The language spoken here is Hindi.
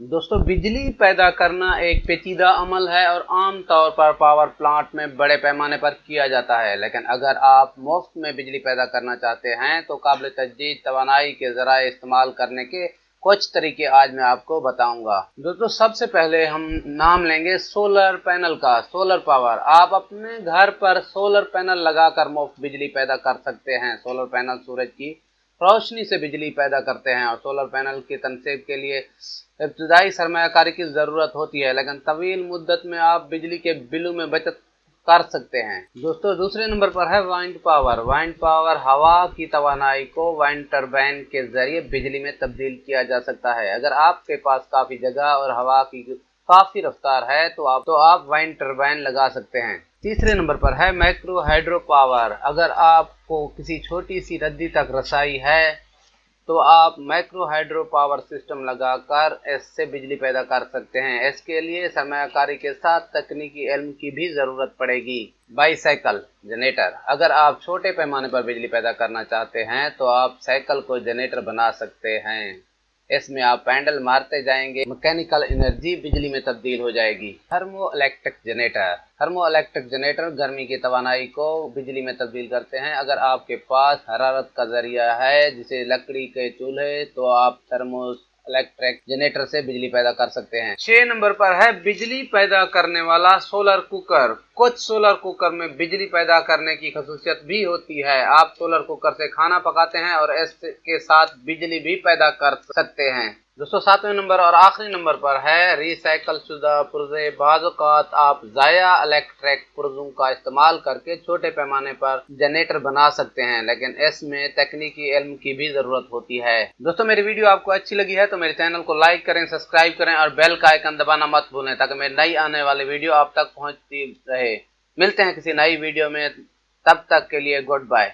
दोस्तों, बिजली पैदा करना एक पेचीदा अमल है और आम तौर पर पावर प्लांट में बड़े पैमाने पर किया जाता है। लेकिन अगर आप मुफ्त में बिजली पैदा करना चाहते हैं तो काबिल तजदीद तवानाई के ज़राए इस्तेमाल करने के कुछ तरीके आज मैं आपको बताऊंगा। दोस्तों, सबसे पहले हम नाम लेंगे सोलर पैनल का। सोलर पावर, आप अपने घर पर सोलर पैनल लगाकर मुफ्त बिजली पैदा कर सकते हैं। सोलर पैनल सूरज की रोशनी से बिजली पैदा करते हैं और सोलर पैनल की तनसीब के लिए इब्तदाई सरमायाकारी की ज़रूरत होती है, लेकिन तवील मुद्दत में आप बिजली के बिलों में बचत कर सकते हैं। दोस्तों, दूसरे नंबर पर है वाइंड पावर। वाइंड पावर हवा की तवानाई को वाइंड टरबाइन के जरिए बिजली में तब्दील किया जा सकता है। अगर आपके पास काफ़ी जगह और हवा की काफ़ी रफ्तार है तो आप वाइंड टरबाइन लगा सकते हैं। तीसरे नंबर पर है मैक्रो हाइड्रो पावर। अगर आपको किसी छोटी सी रद्दी तक रसाई है तो आप माइक्रो हाइड्रो पावर सिस्टम लगाकर इससे बिजली पैदा कर सकते हैं। इसके लिए सरमायाकारी के साथ तकनीकी इल्म की भी ज़रूरत पड़ेगी। बाईसाइकिल जनरेटर, अगर आप छोटे पैमाने पर बिजली पैदा करना चाहते हैं तो आप साइकिल को जनरेटर बना सकते हैं। इसमें आप पैडल मारते जाएंगे, मैकेनिकल एनर्जी बिजली में तब्दील हो जाएगी। Thermo electric generator. Thermo electric generator गर्मी की तवानाई को बिजली में तब्दील करते हैं। अगर आपके पास हरारत का जरिया है जिसे लकड़ी के चूल्हे, तो आप थर्मो इलेक्ट्रिक जनरेटर से बिजली पैदा कर सकते हैं। 6 नंबर पर है बिजली पैदा करने वाला सोलर कुकर। कुछ सोलर कुकर में बिजली पैदा करने की खसूसियत भी होती है। आप सोलर कुकर से खाना पकाते हैं और इसके साथ बिजली भी पैदा कर सकते हैं। दोस्तों, 7वें नंबर और आखिरी नंबर पर है रिसाइकल शुदा पुर्जे। बाज़ औक़ात आप ज़ाया इलेक्ट्रिक पुर्जों का इस्तेमाल करके छोटे पैमाने पर जनरेटर बना सकते हैं, लेकिन इसमें तकनीकी इल्म की भी ज़रूरत होती है। दोस्तों, मेरी वीडियो आपको अच्छी लगी है तो मेरे चैनल को लाइक करें, सब्सक्राइब करें और बेल का आइकन दबाना मत भूलें ताकि मेरी नई आने वाली वीडियो आप तक पहुँचती रहे। मिलते हैं किसी नई वीडियो में, तब तक के लिए गुड बाय।